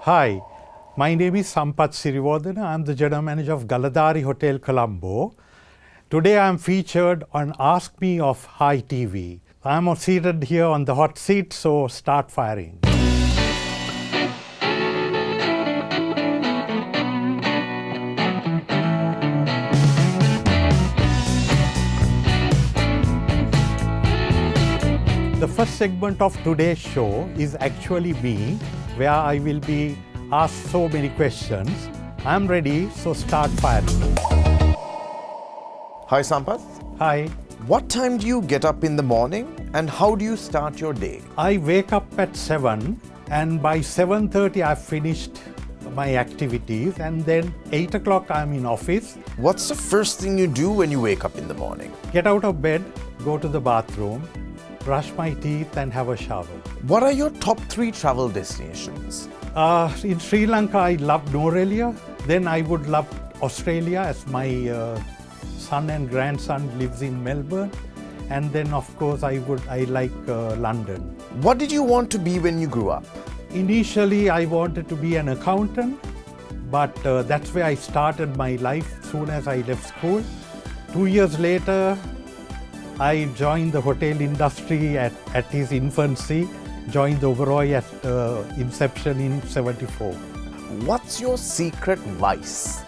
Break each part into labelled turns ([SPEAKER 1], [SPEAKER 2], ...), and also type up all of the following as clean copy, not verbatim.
[SPEAKER 1] Hi, my name is Sampath. I'm the General Manager of Galadari Hotel, Colombo. Today I am featured on Ask Me of Hi TV. I am seated here on the hot seat, so start firing. The first segment of today's show is actually me, where I will be asked so many questions. I'm ready, so start firing.
[SPEAKER 2] Hi Sampath.
[SPEAKER 1] Hi.
[SPEAKER 2] What time do you get up in the morning and how do you start your day?
[SPEAKER 1] I wake up at 7 and by 7:30 I've finished my activities, and then 8 o'clock I'm in office.
[SPEAKER 2] What's the first thing you do when you wake up in the morning?
[SPEAKER 1] Get out of bed, go to the bathroom, brush my teeth and have a shower.
[SPEAKER 2] What are your top 3 travel destinations?
[SPEAKER 1] In Sri Lanka, I love Norelia. Then I would love Australia, as my son and grandson lives in Melbourne. And then of course I like London.
[SPEAKER 2] What did you want to be when you grew up?
[SPEAKER 1] Initially I wanted to be an accountant, but that's where I started my life soon as I left school. 2 years later, I joined the hotel industry at its infancy, joined the Oberoi at inception in 74.
[SPEAKER 2] What's your secret vice?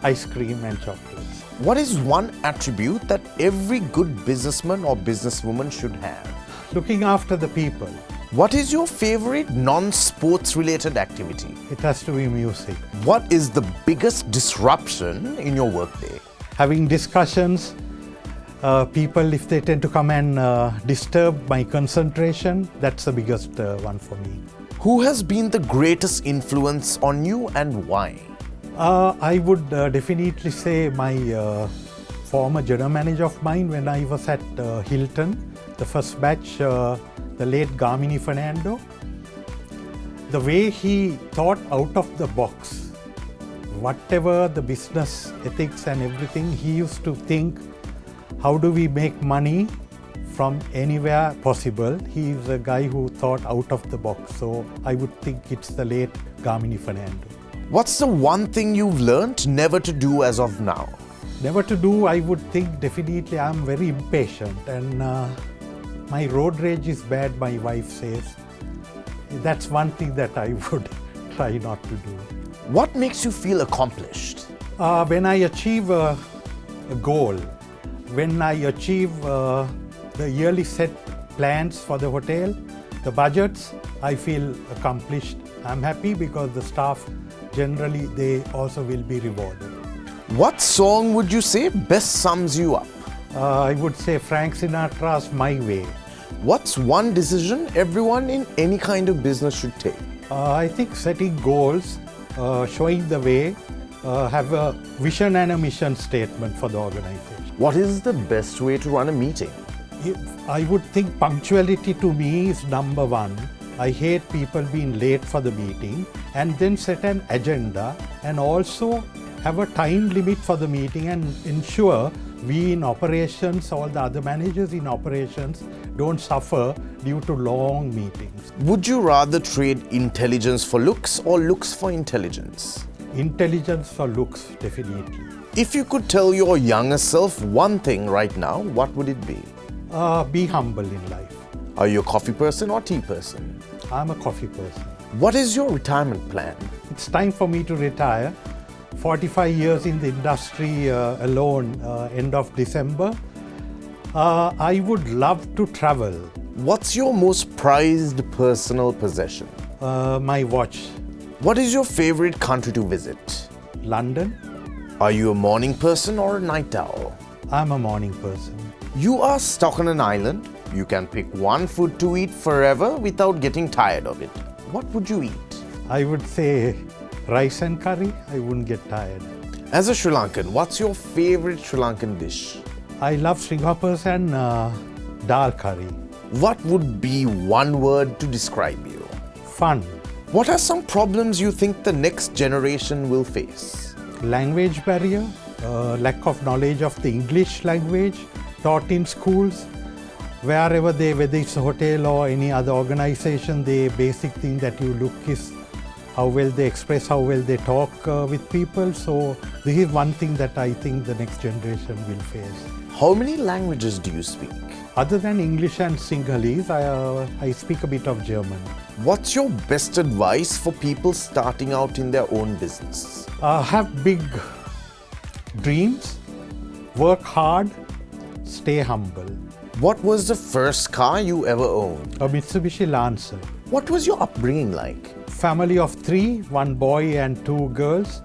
[SPEAKER 1] Ice cream and chocolates.
[SPEAKER 2] What is one attribute that every good businessman or businesswoman should have?
[SPEAKER 1] Looking after the people.
[SPEAKER 2] What is your favorite non-sports related activity?
[SPEAKER 1] It has to be music.
[SPEAKER 2] What is the biggest disruption in your workday?
[SPEAKER 1] Having discussions. People, if they tend to come and disturb my concentration, that's the biggest one for me.
[SPEAKER 2] Who has been the greatest influence on you and why?
[SPEAKER 1] I would definitely say my former general manager of mine when I was at Hilton, the first batch, the late Gamini Fernando. The way he thought out of the box, whatever the business ethics and everything, he used to think, how do we make money from anywhere possible? He is a guy who thought out of the box. So I would think it's the late Gamini Fernando.
[SPEAKER 2] What's the one thing you've learned never to do as of now?
[SPEAKER 1] Never to do, I would think definitely I'm very impatient, and my road rage is bad, my wife says. That's one thing that I would try not to do.
[SPEAKER 2] What makes you feel accomplished?
[SPEAKER 1] When I achieve a goal, when I achieve the yearly set plans for the hotel, the budgets, I feel accomplished. I'm happy because the staff, generally, they also will be rewarded.
[SPEAKER 2] What song would you say best sums you up?
[SPEAKER 1] I would say Frank Sinatra's My Way.
[SPEAKER 2] What's one decision everyone in any kind of business should take?
[SPEAKER 1] I think setting goals, showing the way, have a vision and a mission statement for the organization.
[SPEAKER 2] What is the best way to run a meeting?
[SPEAKER 1] I would think punctuality to me is number one. I hate people being late for the meeting, and then set an agenda and also have a time limit for the meeting and ensure we in operations, all the other managers in operations don't suffer due to long meetings.
[SPEAKER 2] Would you rather trade intelligence for looks or looks for intelligence?
[SPEAKER 1] Intelligence for looks, definitely.
[SPEAKER 2] If you could tell your younger self one thing right now, what would it be?
[SPEAKER 1] Be humble in life.
[SPEAKER 2] Are you a coffee person or tea person?
[SPEAKER 1] I'm a coffee person.
[SPEAKER 2] What is your retirement plan?
[SPEAKER 1] It's time for me to retire. 45 years in the industry alone, end of December. I would love to travel.
[SPEAKER 2] What's your most prized personal possession?
[SPEAKER 1] My watch.
[SPEAKER 2] What is your favorite country to visit?
[SPEAKER 1] London.
[SPEAKER 2] Are you a morning person or a night owl?
[SPEAKER 1] I'm a morning person.
[SPEAKER 2] You are stuck on an island. You can pick one food to eat forever without getting tired of it. What would you eat?
[SPEAKER 1] I would say rice and curry. I wouldn't get tired.
[SPEAKER 2] As a Sri Lankan, what's your favorite Sri Lankan dish?
[SPEAKER 1] I love stringhoppers and dal curry.
[SPEAKER 2] What would be one word to describe you?
[SPEAKER 1] Fun.
[SPEAKER 2] What are some problems you think the next generation will face?
[SPEAKER 1] Language barrier, lack of knowledge of the English language taught in schools. Whether it's a hotel or any other organization, the basic thing that you look is how well they express, how well they talk with people. So this is one thing that I think the next generation will face.
[SPEAKER 2] How many languages do you speak?
[SPEAKER 1] Other than English and Sinhalese, I speak a bit of German.
[SPEAKER 2] What's your best advice for people starting out in their own business?
[SPEAKER 1] Have big dreams, work hard, stay humble.
[SPEAKER 2] What was the first car you ever owned?
[SPEAKER 1] A Mitsubishi Lancer.
[SPEAKER 2] What was your upbringing like?
[SPEAKER 1] Family of 3, 1 boy and 2 girls.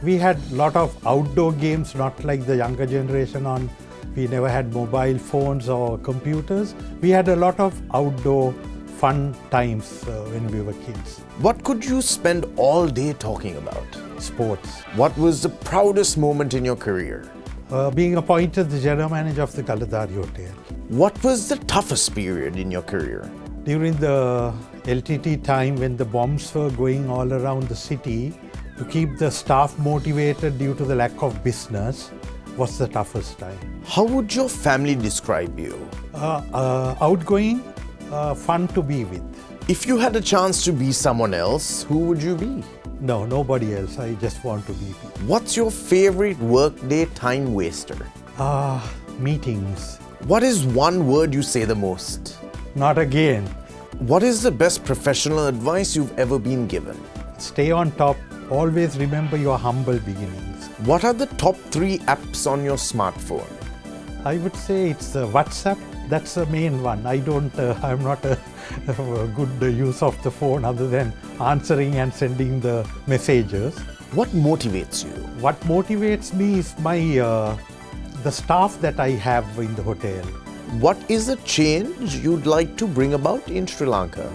[SPEAKER 1] We had a lot of outdoor games, not like the younger generation we never had mobile phones or computers. We had a lot of outdoor fun times when we were kids.
[SPEAKER 2] What could you spend all day talking about?
[SPEAKER 1] Sports.
[SPEAKER 2] What was the proudest moment in your career?
[SPEAKER 1] Being appointed the general manager of the Galadari Hotel.
[SPEAKER 2] What was the toughest period in your career?
[SPEAKER 1] During the LTT time when the bombs were going all around the city, to keep the staff motivated due to the lack of business was the toughest time.
[SPEAKER 2] How would your family describe you?
[SPEAKER 1] Outgoing, fun to be with.
[SPEAKER 2] If you had a chance to be someone else, who would you be?
[SPEAKER 1] No, nobody else. I just want to be with.
[SPEAKER 2] What's your favorite workday time waster?
[SPEAKER 1] Meetings.
[SPEAKER 2] What is one word you say the most?
[SPEAKER 1] Not again.
[SPEAKER 2] What is the best professional advice you've ever been given?
[SPEAKER 1] Stay on top. Always remember your humble beginnings.
[SPEAKER 2] What are the top 3 apps on your smartphone?
[SPEAKER 1] I would say it's WhatsApp. That's the main one. I'm not a good use of the phone other than answering and sending the messages.
[SPEAKER 2] What motivates you?
[SPEAKER 1] What motivates me is the staff that I have in the hotel.
[SPEAKER 2] What is a change you'd like to bring about in Sri Lanka?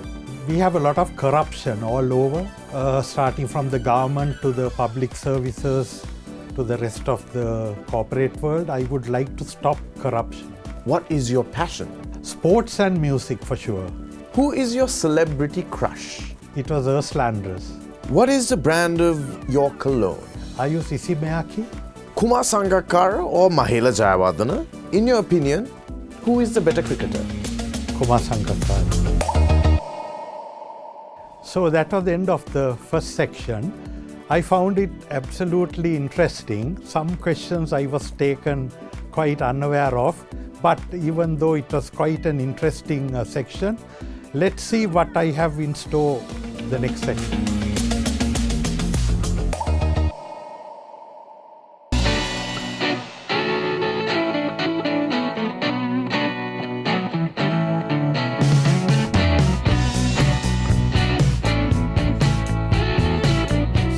[SPEAKER 1] We have a lot of corruption all over, starting from the government to the public services to the rest of the corporate world. I would like to stop corruption.
[SPEAKER 2] What is your passion?
[SPEAKER 1] Sports and music for sure.
[SPEAKER 2] Who is your celebrity crush?
[SPEAKER 1] It was Erslanders.
[SPEAKER 2] What is the brand of your cologne?
[SPEAKER 1] I use Isimeyaki.
[SPEAKER 2] Kumar Sangakkara or Mahela Jayawardena? In your opinion, who is the better cricketer?
[SPEAKER 1] Kumar Sangakkara. So that was the end of the first section. I found it absolutely interesting. Some questions I was taken quite unaware of, but even though it was quite an interesting section, let's see what I have in store the next section.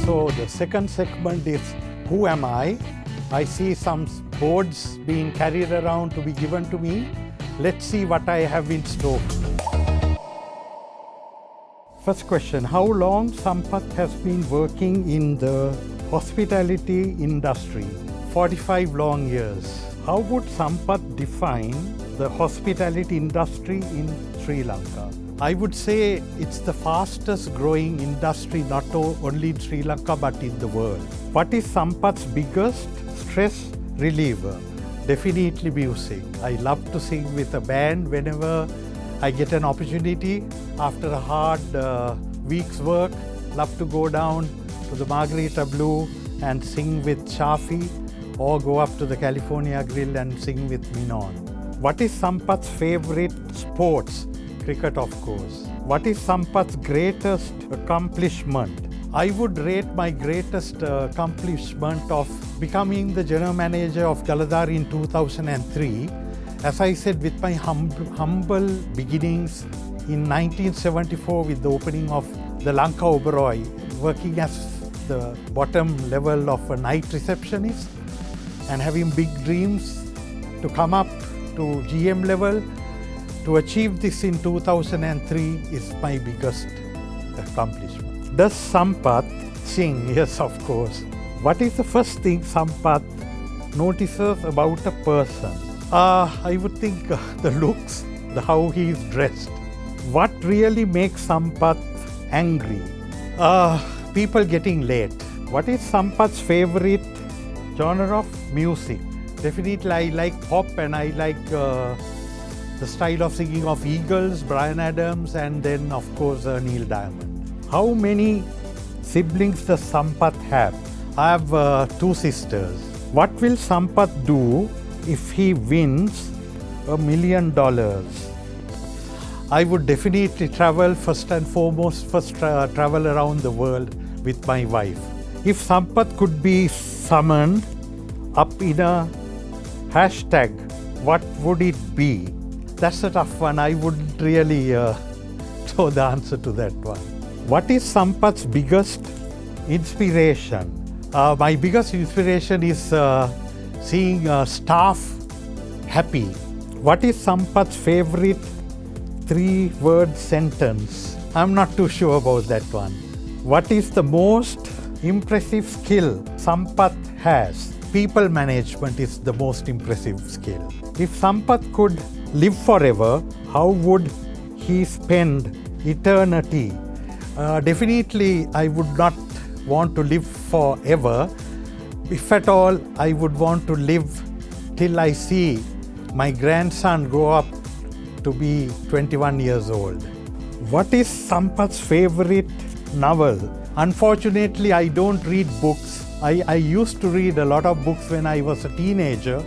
[SPEAKER 1] So the second segment is Who Am I? I see some boards being carried around to be given to me. Let's see what I have in store. First question, how long Sampath has been working in the hospitality industry? 45 long years. How would Sampath define the hospitality industry in Sri Lanka? I would say it's the fastest growing industry not only in Sri Lanka but in the world. What is Sampath's biggest stress reliever? Definitely music. I love to sing with a band whenever I get an opportunity. After a hard week's work, love to go down to the Margarita Blue and sing with Shafi or go up to the California Grill and sing with Minon. What is Sampath's favorite sports? Cricket, of course. What is Sampath's greatest accomplishment? I would rate my greatest accomplishment of becoming the general manager of Galadari in 2003. As I said, with my humble beginnings in 1974 with the opening of the Lanka Oberoi, working as the bottom level of a night receptionist and having big dreams to come up to GM level. To achieve this in 2003 is my biggest accomplishment. Does Sampath sing? Yes, of course. What is the first thing Sampath notices about a person? I would think the looks, how he is dressed. What really makes Sampath angry? People getting late. What is Sampath's favorite genre of music? Definitely I like pop and I like the style of singing of Eagles, Bryan Adams, and then of course Neil Diamond. How many siblings does Sampath have? I have 2 sisters. What will Sampath do if he wins $1 million? I would definitely travel first and foremost, travel around the world with my wife. If Sampath could be summoned up in a hashtag, what would it be? That's a tough one. I wouldn't really know the answer to that one. What is Sampath's biggest inspiration? My biggest inspiration is seeing staff happy. What is Sampath's favorite 3-word sentence? I'm not too sure about that one. What is the most impressive skill Sampath has? People management is the most impressive skill. If Sampath could live forever, how would he spend eternity? Definitely, I would not want to live forever. If at all, I would want to live till I see my grandson grow up to be 21 years old. What is Sampath's favorite novel? Unfortunately, I don't read books. I used to read a lot of books when I was a teenager,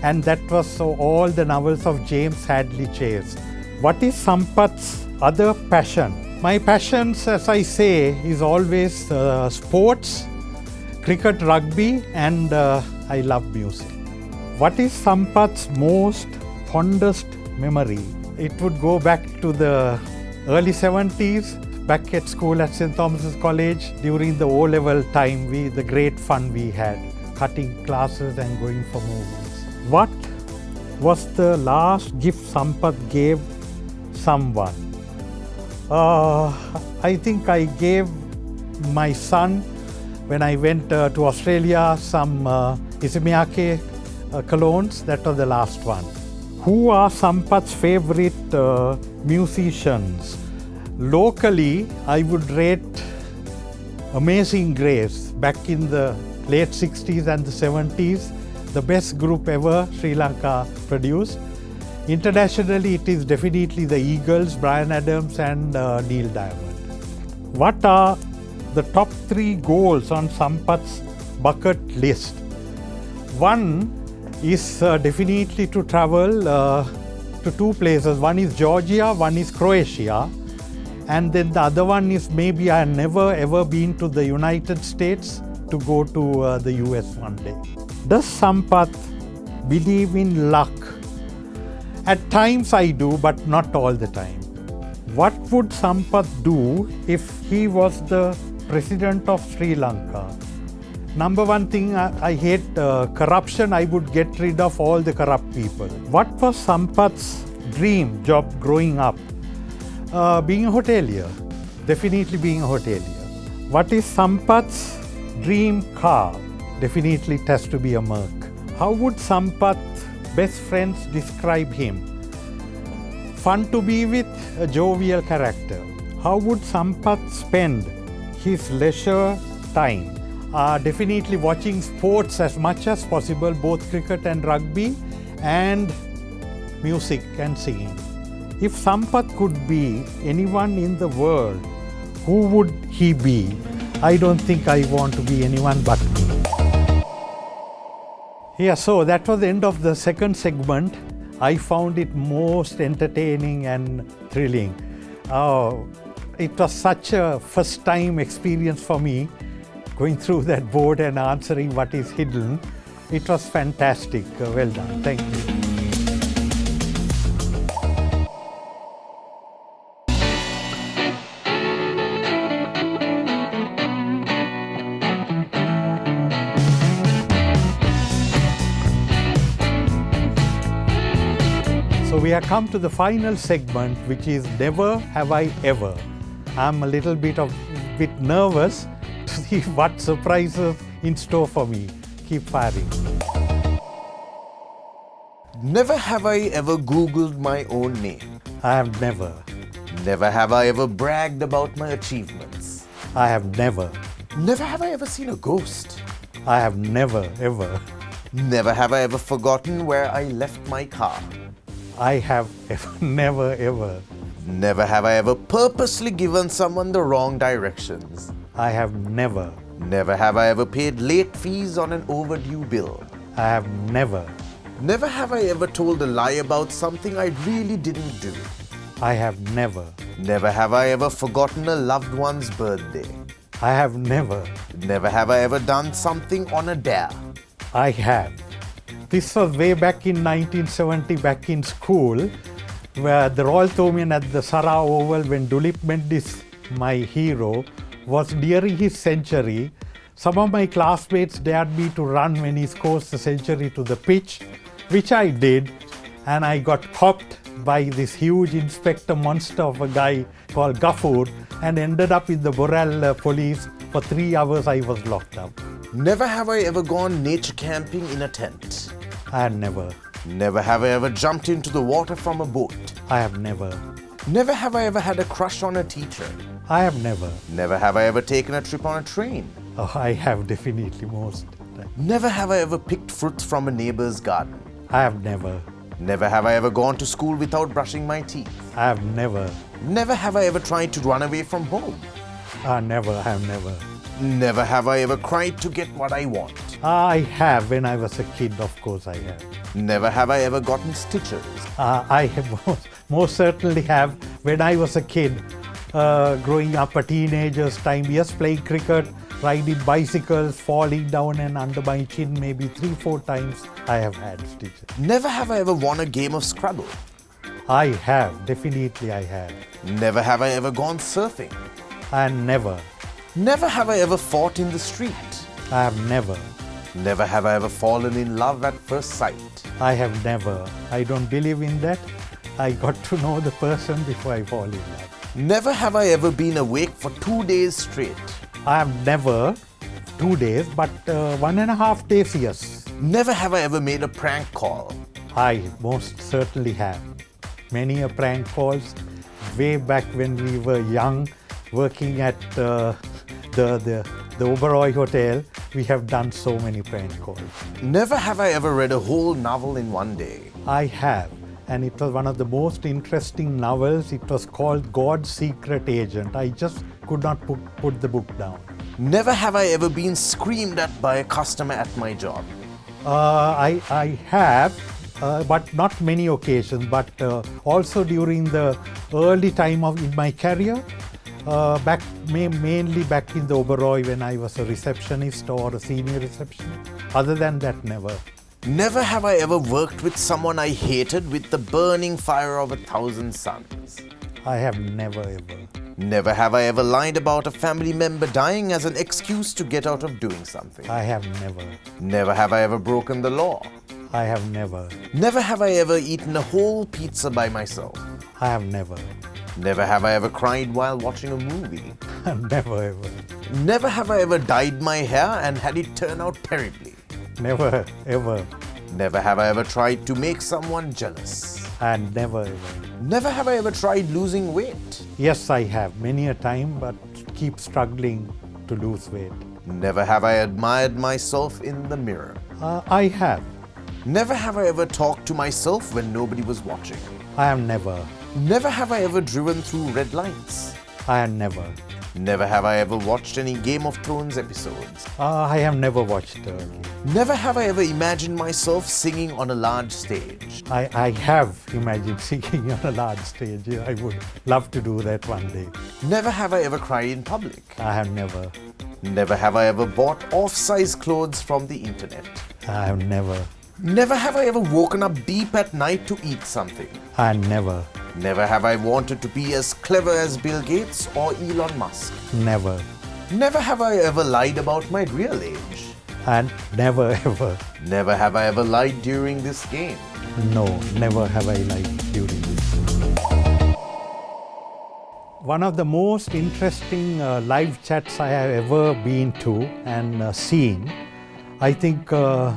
[SPEAKER 1] and that was all the novels of James Hadley Chase. What is Sampath's other passion? My passions, as I say, is always sports, cricket, rugby, and I love music. What is Sampath's most fondest memory? It would go back to the early 70s, back at school at St. Thomas's College during the O-level time, the great fun we had, cutting classes and going for movies. What was the last gift Sampath gave someone? I think I gave my son, when I went to Australia, some Isimiake colognes. That was the last one. Who are Sampath's favorite musicians? Locally, I would rate Amazing Grace. Back in the late 60s and the 70s, the best group ever Sri Lanka produced. Internationally, it is definitely the Eagles, Bryan Adams and Neil Diamond. What are the top 3 goals on Sampath's bucket list? One is definitely to travel to 2 places. One is Georgia, one is Croatia. And then the other one is maybe I have never ever been to the United States, to go to the US one day. Does Sampath believe in luck? At times I do, but not all the time. What would Sampath do if he was the president of Sri Lanka? Number one thing, I hate corruption. I would get rid of all the corrupt people. What was Sampath's dream job growing up? Being a hotelier. Definitely being a hotelier. What is Sampath's dream car? Definitely it has to be a Merc. How would Sampath's best friends describe him? Fun to be with, a jovial character. How would Sampath spend his leisure time? Definitely watching sports as much as possible, both cricket and rugby, and music and singing. If Sampath could be anyone in the world, who would he be? I don't think I want to be anyone but me. Yeah, so that was the end of the second segment. I found it most entertaining and thrilling. It was such a first-time experience for me, going through that board and answering what is hidden. It was fantastic. Well done. Thank you. So we have come to the final segment, which is Never Have I Ever. I'm a little bit nervous to see what surprises in store for me. Keep firing.
[SPEAKER 2] Never have I ever Googled my own name.
[SPEAKER 1] I have never.
[SPEAKER 2] Never have I ever bragged about my achievements.
[SPEAKER 1] I have never.
[SPEAKER 2] Never have I ever seen a ghost.
[SPEAKER 1] I have never, ever.
[SPEAKER 2] Never have I ever forgotten where I left my car.
[SPEAKER 1] I have never, ever.
[SPEAKER 2] Never have I ever purposely given someone the wrong directions.
[SPEAKER 1] I have never.
[SPEAKER 2] Never have I ever paid late fees on an overdue bill.
[SPEAKER 1] I have never.
[SPEAKER 2] Never have I ever told a lie about something I really didn't do.
[SPEAKER 1] I have never.
[SPEAKER 2] Never have I ever forgotten a loved one's birthday.
[SPEAKER 1] I have never.
[SPEAKER 2] Never have I ever done something on a dare.
[SPEAKER 1] I have. This was way back in 1970, back in school, where the Royal Thomian at the Sarah Oval, when Dulip Mendis, my hero, was nearing his century. Some of my classmates dared me to run when he scores the century to the pitch, which I did, and I got copped by this huge inspector monster of a guy called Gafur and ended up in the Borel police. For 3 hours I was locked up.
[SPEAKER 2] Never have I ever gone nature camping in a tent.
[SPEAKER 1] I have never.
[SPEAKER 2] Never have I ever jumped into the water from a boat.
[SPEAKER 1] I have never.
[SPEAKER 2] Never have I ever had a crush on a teacher.
[SPEAKER 1] I have never.
[SPEAKER 2] Never have I ever taken a trip on a train.
[SPEAKER 1] Oh, I have definitely most.
[SPEAKER 2] Never have I ever picked fruits from a neighbor's garden.
[SPEAKER 1] I have never.
[SPEAKER 2] Never have I ever gone to school without brushing my teeth.
[SPEAKER 1] I have never.
[SPEAKER 2] Never have I ever tried to run away from home.
[SPEAKER 1] Never. I have never.
[SPEAKER 2] Never have I ever cried to get what I want.
[SPEAKER 1] I have. When I was a kid, of course I have.
[SPEAKER 2] Never have I ever gotten stitches.
[SPEAKER 1] I have most certainly have. When I was a kid, growing up a teenager's time, yes, playing cricket, riding bicycles, falling down and under my chin maybe 3-4 times, I have had stitches.
[SPEAKER 2] Never have I ever won a game of Scrabble.
[SPEAKER 1] I have. Definitely I have.
[SPEAKER 2] Never have I ever gone surfing.
[SPEAKER 1] And never.
[SPEAKER 2] Never have I ever fought in the street.
[SPEAKER 1] I have never.
[SPEAKER 2] Never have I ever fallen in love at first sight.
[SPEAKER 1] I have never. I don't believe in that. I got to know the person before I fall in love.
[SPEAKER 2] Never have I ever been awake for 2 days straight.
[SPEAKER 1] I have never 2 days, but 1.5 days, yes.
[SPEAKER 2] Never have I ever made a prank call.
[SPEAKER 1] I most certainly have. Many a prank calls way back when we were young, working at the Oberoi Hotel. We have done so many prank calls.
[SPEAKER 2] Never have I ever read a whole novel in one day.
[SPEAKER 1] I have, and it was one of the most interesting novels. It was called God's Secret Agent. I just could not put the book down.
[SPEAKER 2] Never have I ever been screamed at by a customer at my job.
[SPEAKER 1] I have, but not many occasions, but also during the early time in my career, mainly back in the Oberoi when I was a receptionist or a senior receptionist. Other than that, never.
[SPEAKER 2] Never have I ever worked with someone I hated with the burning fire of 1,000 suns.
[SPEAKER 1] I have never ever.
[SPEAKER 2] Never have I ever lied about a family member dying as an excuse to get out of doing something.
[SPEAKER 1] I have never.
[SPEAKER 2] Never have I ever broken the law.
[SPEAKER 1] I have never.
[SPEAKER 2] Never have I ever eaten a whole pizza by myself.
[SPEAKER 1] I have never.
[SPEAKER 2] Never have I ever cried while watching a movie.
[SPEAKER 1] Never ever.
[SPEAKER 2] Never have I ever dyed my hair and had it turn out terribly.
[SPEAKER 1] Never ever.
[SPEAKER 2] Never have I ever tried to make someone jealous.
[SPEAKER 1] And never ever.
[SPEAKER 2] Never have I ever tried losing weight.
[SPEAKER 1] Yes, I have many a time, but keep struggling to lose weight.
[SPEAKER 2] Never have I admired myself in the mirror.
[SPEAKER 1] I have.
[SPEAKER 2] Never have I ever talked to myself when nobody was watching.
[SPEAKER 1] I have never.
[SPEAKER 2] Never have I ever driven through red lights.
[SPEAKER 1] I have never.
[SPEAKER 2] Never have I ever watched any Game of Thrones episodes.
[SPEAKER 1] I have never watched.
[SPEAKER 2] Never have I ever imagined myself singing on a large stage.
[SPEAKER 1] I have imagined singing on a large stage. I would love to do that one day.
[SPEAKER 2] Never have I ever cried in public.
[SPEAKER 1] I have never.
[SPEAKER 2] Never have I ever bought off-size clothes from the internet.
[SPEAKER 1] I have never.
[SPEAKER 2] Never have I ever woken up deep at night to eat something.
[SPEAKER 1] I never.
[SPEAKER 2] Never have I wanted to be as clever as Bill Gates or Elon Musk.
[SPEAKER 1] Never.
[SPEAKER 2] Never have I ever lied about my real age.
[SPEAKER 1] And never ever.
[SPEAKER 2] Never have I ever lied during this game.
[SPEAKER 1] No, never have I lied during this. One of the most interesting live chats I have ever been to and seen, I think I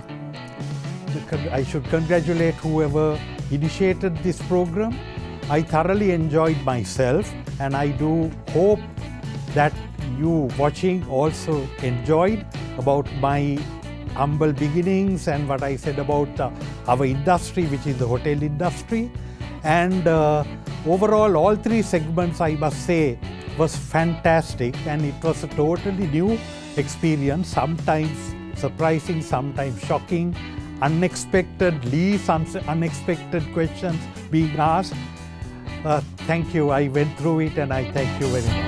[SPEAKER 1] should congratulate whoever initiated this program. I thoroughly enjoyed myself, and I do hope that you watching also enjoyed about my humble beginnings and what I said about our industry, which is the hotel industry, and Overall, all three segments, I must say, was fantastic, and it was a totally new experience, sometimes surprising, sometimes shocking, unexpectedly, some unexpected questions being asked. Thank you. I went through it and I thank you very much.